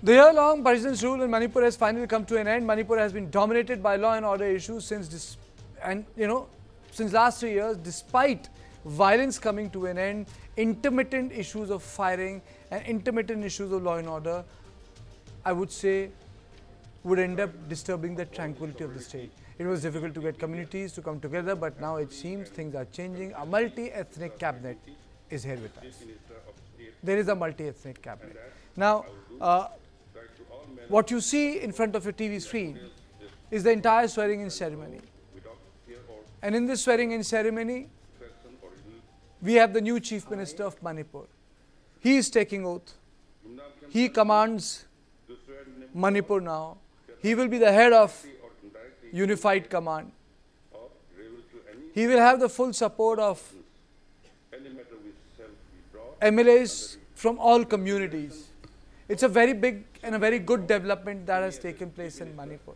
The year-long President's rule in Manipur has finally come to an end. Manipur has been dominated by law and order issues since last 3 years. Despite violence coming to an end, intermittent issues of firing and intermittent issues of law and order, I would say, would end up disturbing the tranquility of the state. It was difficult to get communities to come together, but now it seems things are changing. A multi-ethnic cabinet is here with us. There is a multi-ethnic cabinet. Now, what you see in front of your TV screen is the entire swearing-in ceremony. And in this swearing-in ceremony, we have the new Chief Minister of Manipur. He is taking oath. He commands Manipur now. He will be the head of Unified Command. He will have the full support of MLAs from all communities. It's a very big and a very good development that has taken place in Manipur.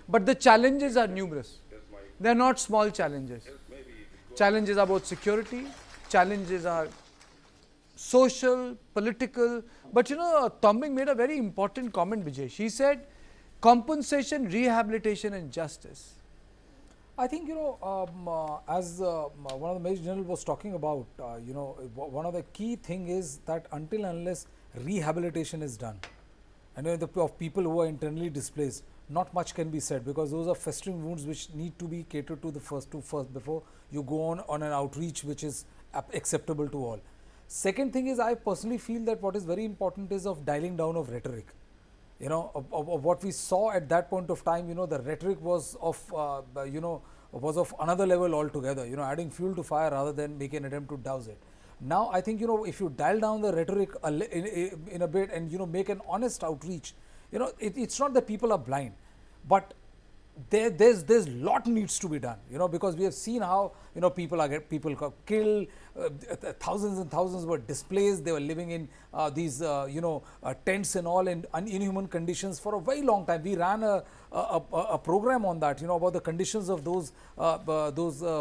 But the challenges are numerous. They are not small challenges. Challenges are both security, challenges are social, political. But Tombing made a very important comment, Vijay. She said, compensation, rehabilitation and justice. I think, as one of the Major General was talking about, one of the key thing is that until unless rehabilitation is done, and of people who are internally displaced, not much can be said, because those are festering wounds which need to be catered to first before you go on an outreach which is acceptable to all. Second thing is, I personally feel that what is very important is of dialing down of rhetoric. Of what we saw at that point of time, the rhetoric was of another level altogether, adding fuel to fire rather than making an attempt to douse it. Now, I think, if you dial down the rhetoric in a bit and, make an honest outreach, it's not that people are blind, but there's lot needs to be done, because we have seen how, people got killed, thousands and thousands were displaced. They were living in these, tents and all in inhuman conditions for a very long time. We ran a program on that, about the conditions of those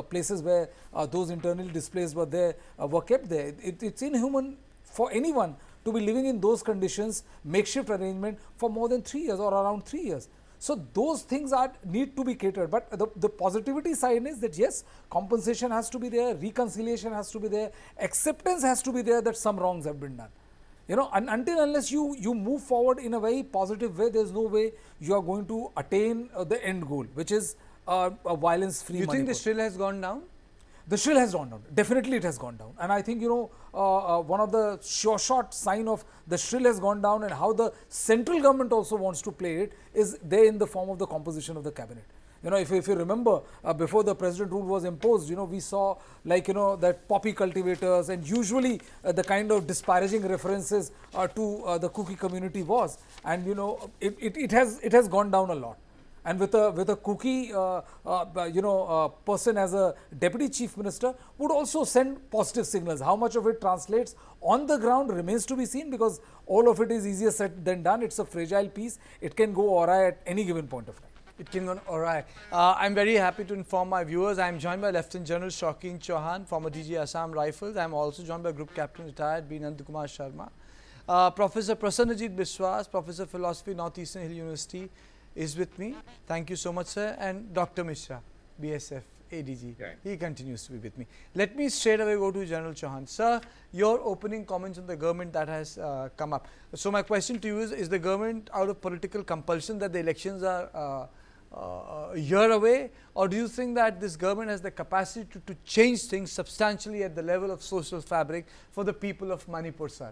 places where those internally displaced were kept there. It's inhuman for anyone to be living in those conditions, makeshift arrangement for more than 3 years or around 3 years. So those things need to be catered. But the positivity side is that yes, compensation has to be there, reconciliation has to be there, acceptance has to be there that some wrongs have been done. And until unless you move forward in a very positive way, there's no way you are going to attain the end goal, which is a violence-free Manipur. You think the shrill has gone down? The shrill has gone down. Definitely it has gone down. And I think, one of the short sign of the shrill has gone down and how the central government also wants to play it is there in the form of the composition of the cabinet. If you remember, before the president rule was imposed, we saw that poppy cultivators and usually the kind of disparaging references to the Kuki community was. And, it has gone down a lot. And with a Kuki, person as a deputy chief minister would also send positive signals. How much of it translates on the ground remains to be seen, because all of it is easier said than done. It's a fragile piece. It can go awry at any given point of time. It can go awry. I'm very happy to inform my viewers. I'm joined by Lieutenant General Shaukin Chauhan, former DG Assam Rifles. I'm also joined by Group Captain retired B. Nandakumar Sharma. Professor Prasanajit Biswas, Professor of Philosophy, Northeastern Hill University, is with me. Thank you so much, sir. And Dr. Mishra, BSF, ADG. Yeah. He continues to be with me. Let me straight away go to General Chauhan. Sir, your opening comments on the government that has come up. So my question to you is the government out of political compulsion that the elections are a year away, or do you think that this government has the capacity to change things substantially at the level of social fabric for the people of Manipur, sir?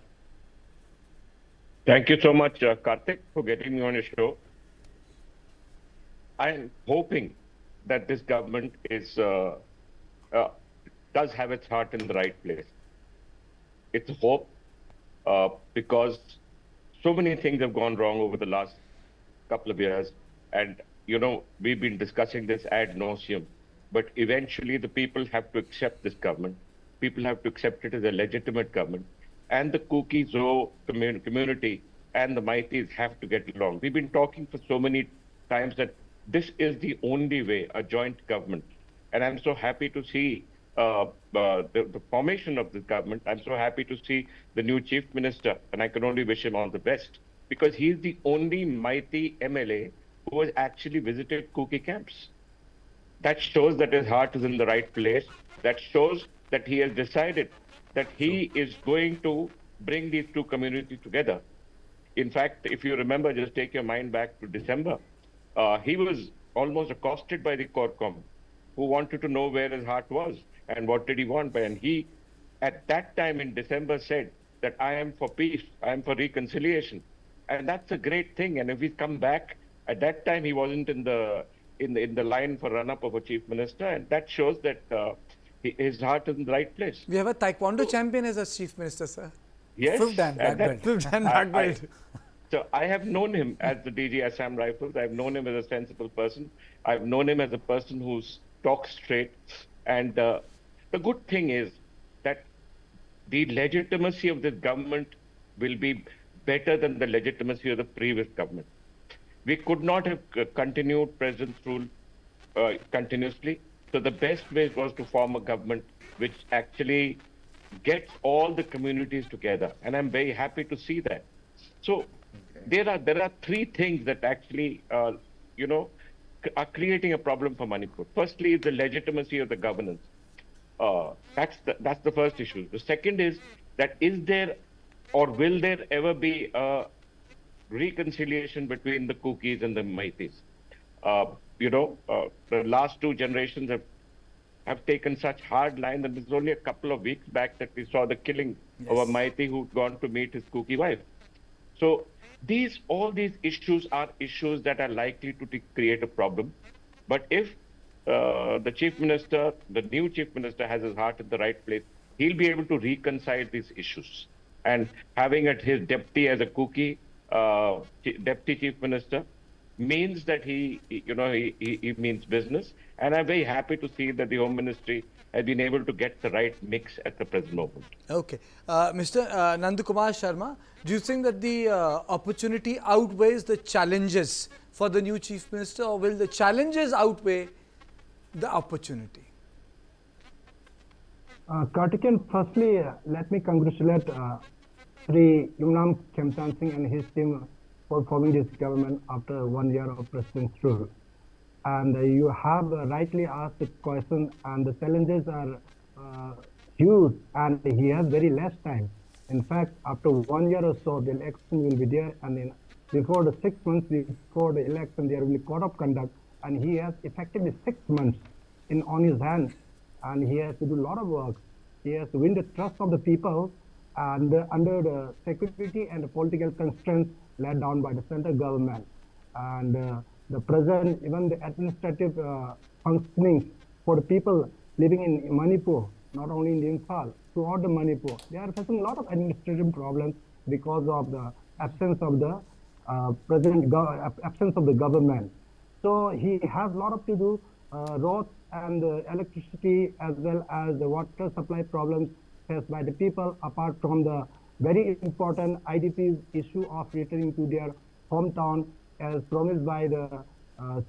Thank you so much, Karthik, for getting me on your show. I am hoping that this government does have its heart in the right place. It's a hope because so many things have gone wrong over the last couple of years. And, we've been discussing this ad nauseum. But eventually the people have to accept this government. People have to accept it as a legitimate government. And the Kuki Zo community and the Meiteis have to get along. We've been talking for so many times that this is the only way, a joint government. And I'm so happy to see the formation of this government. I'm so happy to see the new chief minister, and I can only wish him all the best. because he's the only Meitei MLA who has actually visited Kuki camps. That shows that his heart is in the right place. That shows that he has decided that he is going to bring these two communities together. In fact, if you remember, just take your mind back to December, he was almost accosted by the Corcom, who wanted to know where his heart was and what did he want. And he, at that time in December, said that I am for peace, I am for reconciliation. And that's a great thing. And if we come back, at that time he wasn't in the line for run-up of a chief minister, and that shows that his heart is in the right place. We have a Taekwondo champion as a chief minister, sir. Yes, Fifth and black belt. Fifth and black belt. So I have known him as the DG Assam Rifles. I've known him as a sensible person. I've known him as a person who talks straight. And the good thing is that the legitimacy of this government will be better than the legitimacy of the previous government. We could not have continued President's rule continuously. So the best way was to form a government which actually gets all the communities together. And I'm very happy to see that. So there are three things that actually, are creating a problem for Manipur. Firstly, is the legitimacy of the governance. That's the first issue. The second is that is there or will there ever be a reconciliation between the Kukis and the Meiteis? The last two generations have taken such hard line that this is only a couple of weeks back that we saw the killing of a Meitei who'd gone to meet his Kuki wife. So all these issues are issues that are likely to create a problem. But if the chief minister, the new chief minister, has his heart in the right place, he'll be able to reconcile these issues. And having his deputy as a Kuki deputy chief minister means that he means business. And I'm very happy to see that the Home Ministry has been able to get the right mix at the present moment. Okay. Mr. Nandakumar Sharma, do you think that the opportunity outweighs the challenges for the new chief minister, or will the challenges outweigh the opportunity? Kartiken, firstly, let me congratulate Sri YUMNAM KHEMCHAND Singh and his team for forming this government after 1 year of president's rule. And you have rightly asked the question, and the challenges are huge, and he has very less time. In fact, after 1 year or so, the election will be there, and before the 6 months before the election, there will be code of conduct, and he has effectively 6 months on his hands, and he has to do a lot of work. He has to win the trust of the people, and under the security and the political constraints laid down by the central government. And the present, even the administrative functioning for the people living in Manipur, not only in the Imphal, throughout the Manipur, they are facing a lot of administrative problems because of the absence of the absence of the government. So he has a lot to do, roads and electricity, as well as the water supply problems faced by the people, apart from the very important IDP's issue of returning to their hometown, as promised by the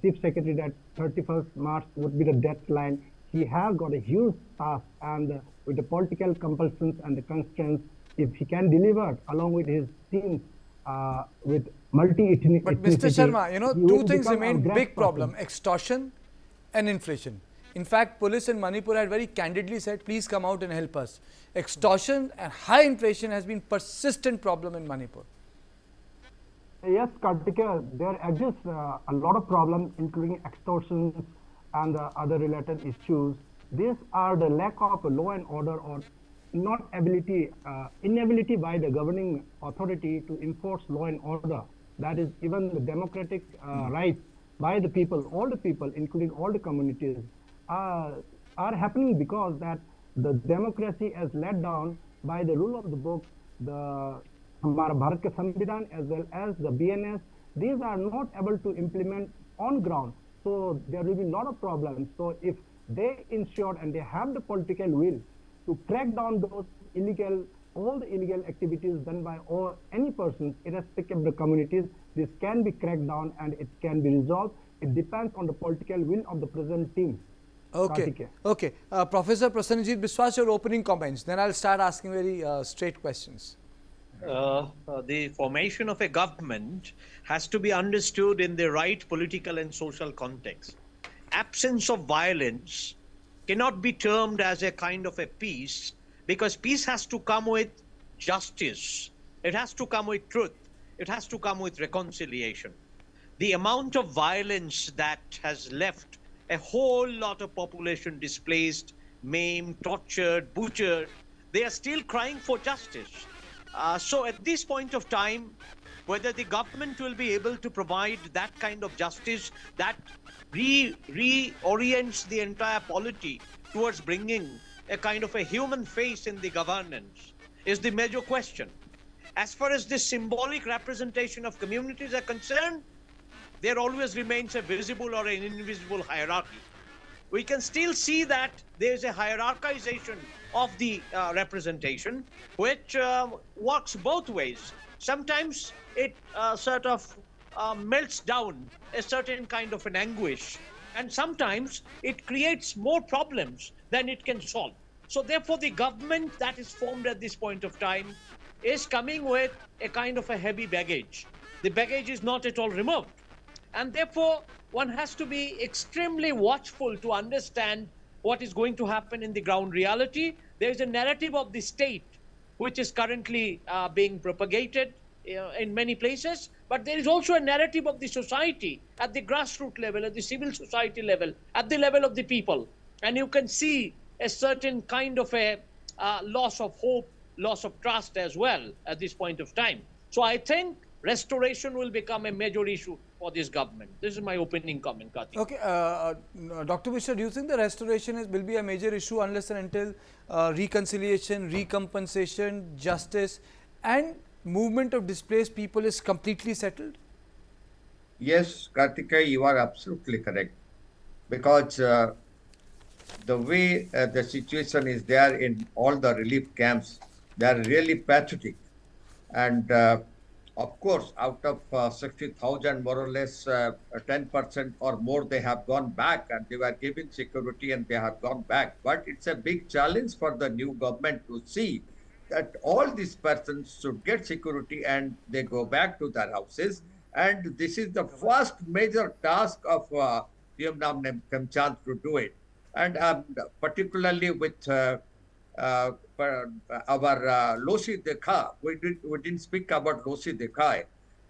Chief Secretary that 31st March would be the deadline. He has got a huge task, and with the political compulsions and the constraints, if he can deliver along with his team with multi-ethnic. But Mr. Sharma, two things remain big problem: extortion and inflation. In fact, police in Manipur had very candidly said, please come out and help us. Extortion and high inflation has been persistent problem in Manipur. Yes, Kartika, there exists a lot of problems, including extortion and other related issues. These are the lack of law and order, or inability by the governing authority to enforce law and order. That is even the democratic rights by the people, all the people, including all the communities, are happening because that the democracy is let down by the rule of the book, the हमारा भारत के संविधान, as well as the BNS. These are not able to implement on ground, so there will be a lot of problems. So if they ensure and they have the political will to crack down those all the illegal activities done by any person, irrespective of the communities, this can be cracked down and it can be resolved. It depends on the political will of the present team. Okay. Okay. Professor Prasenjit Biswas, your opening comments. Then I'll start asking very straight questions. the formation of a government has to be understood in the right political and social context. Absence of violence cannot be termed as a kind of a peace, because peace has to come with justice, it has to come with truth, it has to come with reconciliation. The amount of violence that has left a whole lot of population displaced, maimed, tortured, butchered, they are still crying for justice. So at this point of time, whether the government will be able to provide that kind of justice that reorients the entire polity towards bringing a kind of a human face in the governance is the major question. As far as the symbolic representation of communities are concerned, there always remains a visible or an invisible hierarchy. We can still see that there is a hierarchization of the representation, which works both ways. Sometimes it sort of melts down a certain kind of an anguish, and sometimes it creates more problems than it can solve. So therefore, the government that is formed at this point of time is coming with a kind of a heavy baggage. The baggage is not at all removed. And therefore, one has to be extremely watchful to understand what is going to happen in the ground reality. There is a narrative of the state which is currently being propagated in many places, but there is also a narrative of the society at the grassroots level, at the civil society level, at the level of the people. And you can see a certain kind of a loss of hope, loss of trust as well at this point of time. So I think restoration will become a major issue for this government. This is my opening comment, Karthik. Okay, Dr. Mishra, do you think the restoration will be a major issue unless and until reconciliation, recompensation, justice and movement of displaced people is completely settled? Yes, Kartika, you are absolutely correct. Because the way the situation is there in all the relief camps, they are really pathetic. And of course, out of 60,000, more or less 10% or more, they have gone back and they were given security and they have gone back. But it's a big challenge for the new government to see that all these persons should get security and they go back to their houses. And this is the first major task of YUMNAM KHEMCHAND to do it. And particularly with our Losi Dekha, we didn't speak about Losi Dekha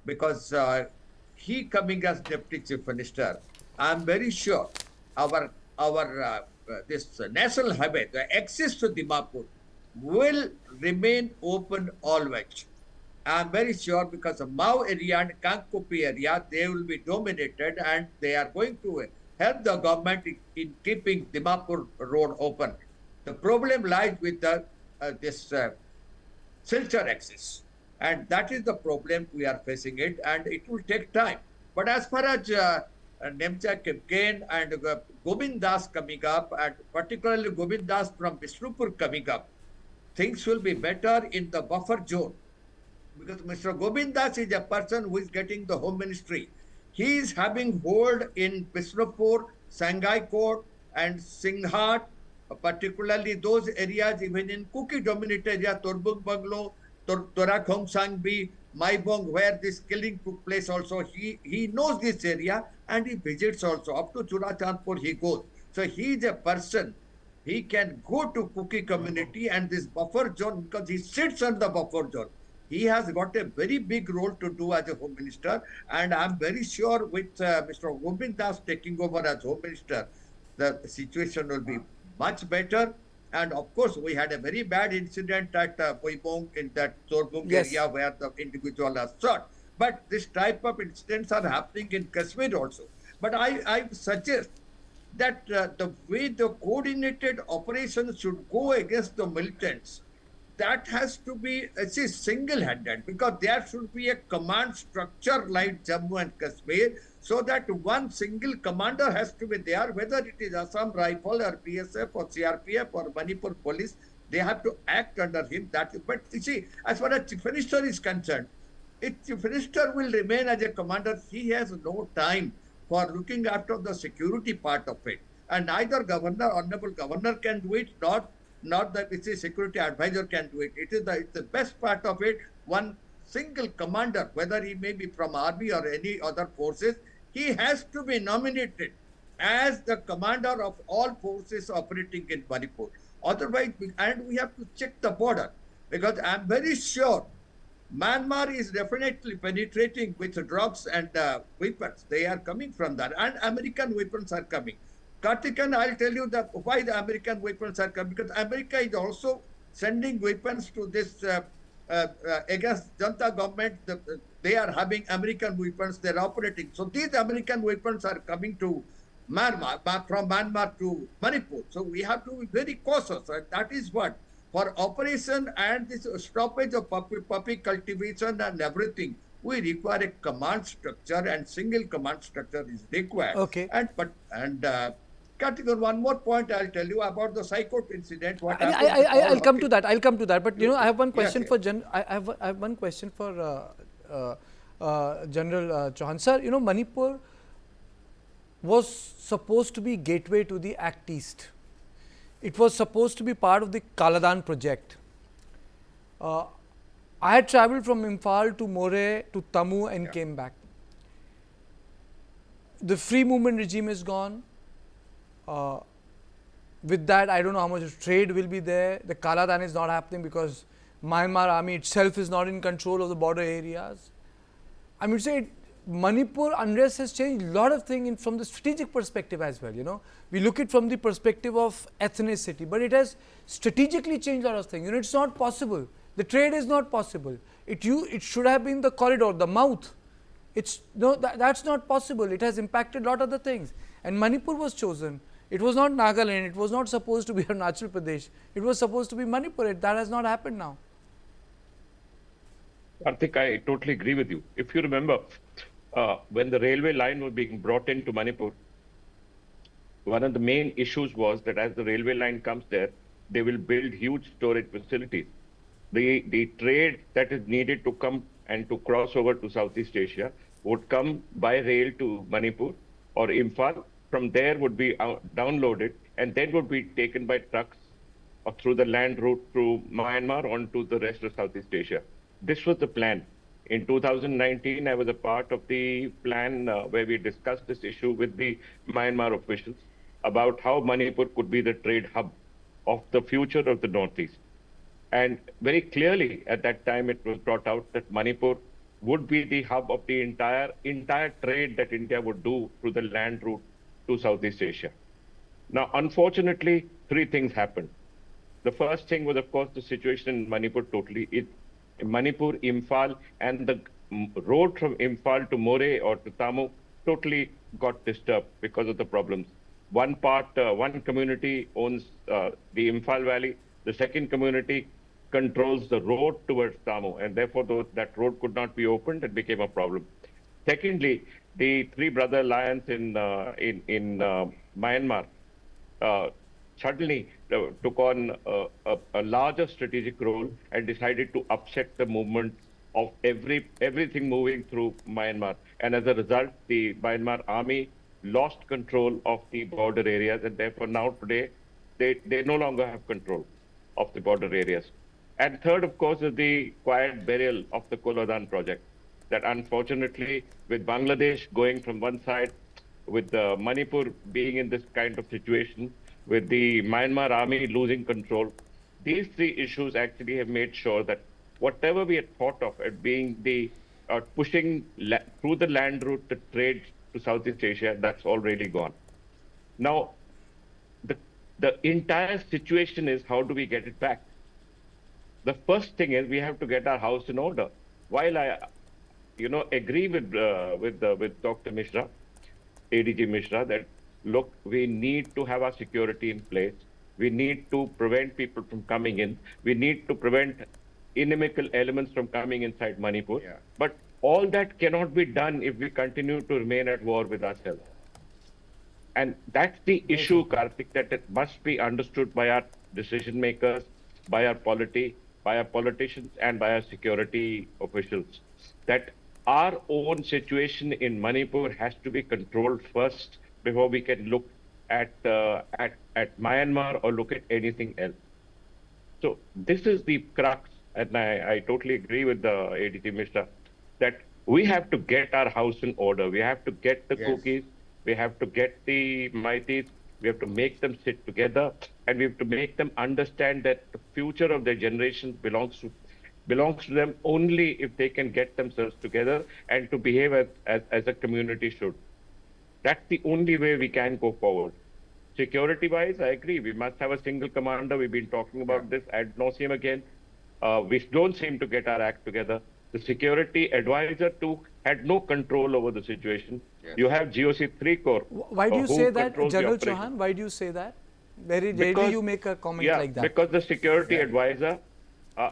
because he coming as Deputy Chief Minister. I'm very sure our this national highway, the access to Dimapur, will remain open always. I'm very sure because the Mao area and Kankopi area, they will be dominated and they are going to help the government in keeping Dimapur road open. The problem lies with this Silchar axis, and that is the problem we are facing it, and it will take time. But as far as Nemcha Kipken and Gobind Das coming up, and particularly Gobind Das from Bishnupur coming up, things will be better in the buffer zone. Because Mr. Gobind Das is a person who is getting the Home Ministry. He is having hold in Bishnupur, Sangai Court and Singhat, particularly those areas even in Kuki dominated area, Torbung Banglo, Torakhong Sangbi, Maibong, where this killing took place also. He knows this area and he visits also. Up to Churachandpur he goes. So he is a person, he can go to Kuki community and this buffer zone, because he sits on the buffer zone. He has got a very big role to do as a Home Minister, and I'm very sure with Mr. Gobind Das taking over as Home Minister, the situation will be much better. And of course, we had a very bad incident at Poibong in that Torbung area where the individual was shot. But this type of incidents are happening in Kashmir also. But I suggest that the way the coordinated operations should go against the militants, that has to be single-handed, because there should be a command structure like Jammu and Kashmir, so that one single commander has to be there, whether it is Assam Rifle or BSF or CRPF or Manipur Police, they have to act under him. But you see, as far as Chief Minister is concerned, if Chief Minister will remain as a commander, he has no time for looking after the security part of it. And neither Governor, Honorable Governor can do it, not the security advisor can do it. It is the best part of it one single commander, whether he may be from army or any other forces, he has to be nominated as the commander of all forces operating in Manipur. Otherwise, and we have to check the border, because I'm very sure Myanmar is definitely penetrating with drugs and weapons. They are coming from that, and American weapons are coming. Kartikan, I'll tell you why the American weapons are coming, because America is also sending weapons to this against Janta government. They are having American weapons. They're operating. So these American weapons are coming to Myanmar, from Myanmar to Manipur. So we have to be very cautious. And that is what, for operation and this stoppage of puppy cultivation and everything, we require a command structure, and single command structure is required. Okay. Karthik, one more point I'll tell you about the Psychot incident. What I'll come to that. I'll come to that. But you know, I have one question Yes, for I have one question for General Chauhan sir. You know, Manipur was supposed to be gateway to the Act East. It was supposed to be part of the Kaladan project. I had travelled from Imphal to More to Tamu and came back. The free movement regime is gone. With that, I don't know how much trade will be there. The Kaladan is not happening because Myanmar army itself is not in control of the border areas. I mean, say Manipur unrest has changed a lot of things from the strategic perspective as well. You know, we look it from the perspective of ethnicity, but it has strategically changed a lot of things. You know, it's not possible. The trade is not possible. It should have been the corridor, the mouth. It's no, that's not possible. It has impacted a lot of the things. And Manipur was chosen. It was not Nagaland. It was not supposed to be Arunachal Pradesh. It was supposed to be Manipur. That has not happened now. Karthik, I totally agree with you. If you remember, when the railway line was being brought into Manipur, one of the main issues was that as the railway line comes there, they will build huge storage facilities. The trade that is needed to come and to cross over to Southeast Asia would come by rail to Manipur or Imphal. From there would be downloaded and then would be taken by trucks or through the land route through Myanmar onto the rest of Southeast Asia. This was the plan. In 2019, I was a part of the plan where we discussed this issue with the Myanmar officials about how Manipur could be the trade hub of the future of the Northeast. And very clearly at that time, it was brought out that Manipur would be the hub of the entire trade that India would do through the land route to Southeast Asia. Now, unfortunately, three things happened. The first thing was, of course, the situation in Manipur totally. Manipur, Imphal, and the road from Imphal to More or to Tamu totally got disturbed because of the problems. One community owns the Imphal Valley. The second community controls the road towards Tamu, and therefore that road could not be opened. It became a problem. Secondly, the three brother lions in Myanmar suddenly took on a larger strategic role and decided to upset the movement of everything moving through Myanmar. And as a result, the Myanmar army lost control of the border areas, and therefore now today they no longer have control of the border areas. And third, of course, is the quiet burial of the Koladan project, that unfortunately, with Bangladesh going from one side, with Manipur being in this kind of situation, with the Myanmar army losing control, these three issues actually have made sure that whatever we had thought of as being the pushing through the land route the trade to Southeast Asia, that's already gone. Now, the entire situation is, how do we get it back? The first thing is we have to get our house in order. While I, agree with Dr. Mishra, ADG Mishra, that look, we need to have our security in place. We need to prevent people from coming in. We need to prevent inimical elements from coming inside Manipur. Yeah. But all that cannot be done if we continue to remain at war with ourselves. And that's the issue, Karthik, that it must be understood by our decision makers, by our politicians, and by our security officials, that our own situation in Manipur has to be controlled first before we can look at Myanmar or look at anything else. So this is the crux and I totally agree with the ADC Mishra, that we have to get our house in order. We have to get the Yes. cookies, we have to get the Meiteis, we have to make them sit together, and we have to make them understand that the future of their generation belongs to them only if they can get themselves together and to behave as a community should. That's the only way we can go forward. Security-wise, I agree. We must have a single commander. We've been talking about this ad nauseum again. We don't seem to get our act together. The security advisor too had no control over the situation. Yes. You have GOC 3 Corps. Why do you who say that, controls the General operation. Chauhan? Why do you say that? Very rarely Because- you make a comment Yeah, like that. because the security advisor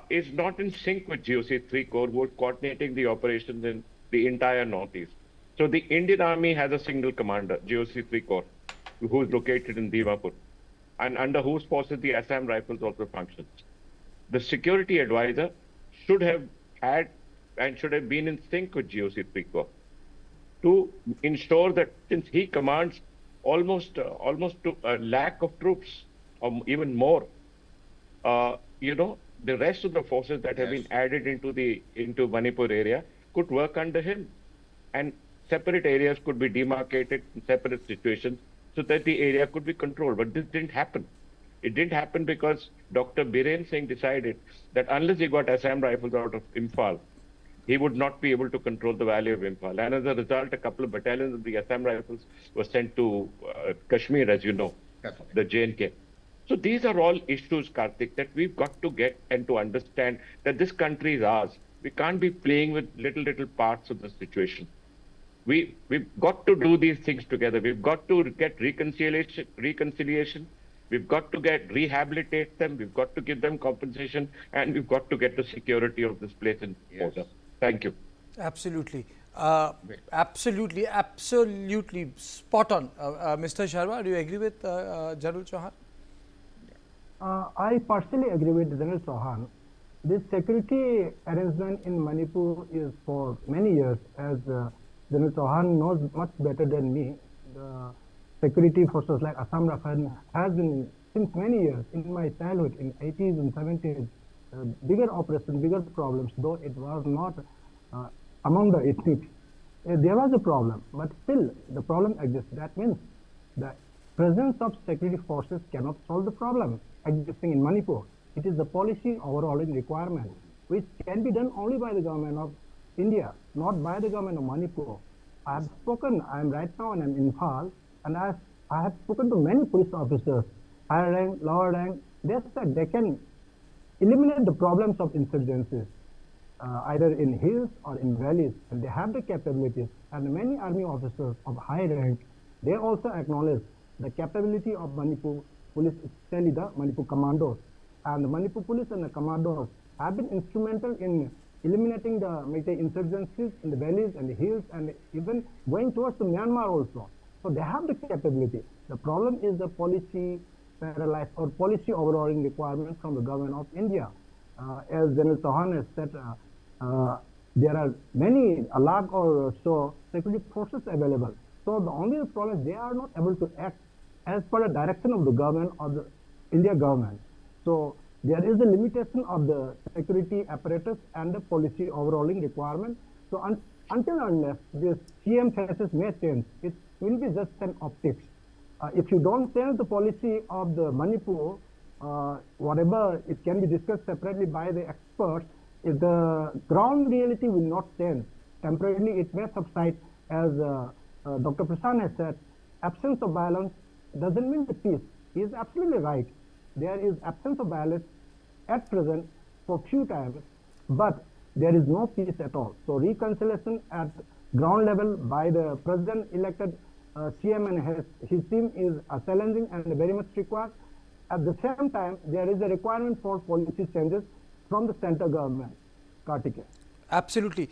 is not in sync with GOC 3 Corps, who are coordinating the operations in the entire Northeast. So the Indian Army has a single commander, GOC 3 Corps, who is located in Dimapur, and under whose forces the Assam Rifles also functions. The security advisor should have had and should have been in sync with GOC 3 Corps to ensure that, since he commands almost to a lakh of troops or even more, the rest of the forces that have been added into Manipur area could work under him, and separate areas could be demarcated in separate situations so that the area could be controlled. But this didn't happen. It didn't happen because Dr. Biren Singh decided that unless he got Assam Rifles out of Imphal, he would not be able to control the valley of Imphal. And as a result, a couple of battalions of the Assam Rifles were sent to Kashmir, as you know, the J&K. So these are all issues, Karthik, that we've got to get and to understand that this country is ours. We can't be playing with little parts of the situation. We've got to do these things together. We've got to get reconciliation. We've got to rehabilitate them. We've got to give them compensation, and we've got to get the security of this place in order. Thank you. Absolutely. Absolutely spot on. Mr. Sharma, do you agree with General Chauhan? I partially agree with General Chauhan. This security arrangement in Manipur is for many years, as General Chauhan knows much better than me. The security forces like Assam Rifle has been since many years. In my childhood, in 80s and 70s, bigger operations, bigger problems, though it was not among the ethnics. There was a problem, but still the problem exists. That means the presence of security forces cannot solve the problem existing in Manipur. It is the policy overhauling requirement, which can be done only by the government of India, not by the government of Manipur. I have spoken, I am right now in Imphal, and I have spoken to many police officers, higher rank, lower rank. They said they can eliminate the problems of insurgencies, either in hills or in valleys, and they have the capabilities. And many army officers of high rank, they also acknowledge the capability of Manipur police, especially the Manipur commandos. And the Manipur police and the commandos have been instrumental in eliminating the Meitei insurgencies in the valleys and the hills, and even going towards the Myanmar also. So they have the capability. The problem is the policy paralysis or policy overhauling requirement from the government of India. As General Chauhan has said, there are a lakh or so security forces available. So the only problem is they are not able to act as per the direction of the government or the India government. So there is a limitation of the security apparatus and the policy overhauling requirement. So until unless this CM faces may change, it will be just an optics. If you don't change the policy of the Manipur, whatever it can be discussed separately by the experts, if the ground reality will not change, temporarily it may subside. As Dr. Prasan has said, absence of violence doesn't mean the peace. He is absolutely right. There is absence of violence at present for few times, but there is no peace at all. So reconciliation at ground level by the president-elected CM and his team is challenging and very much required. At the same time, there is a requirement for policy changes from the center government. Kartikeya. Absolutely.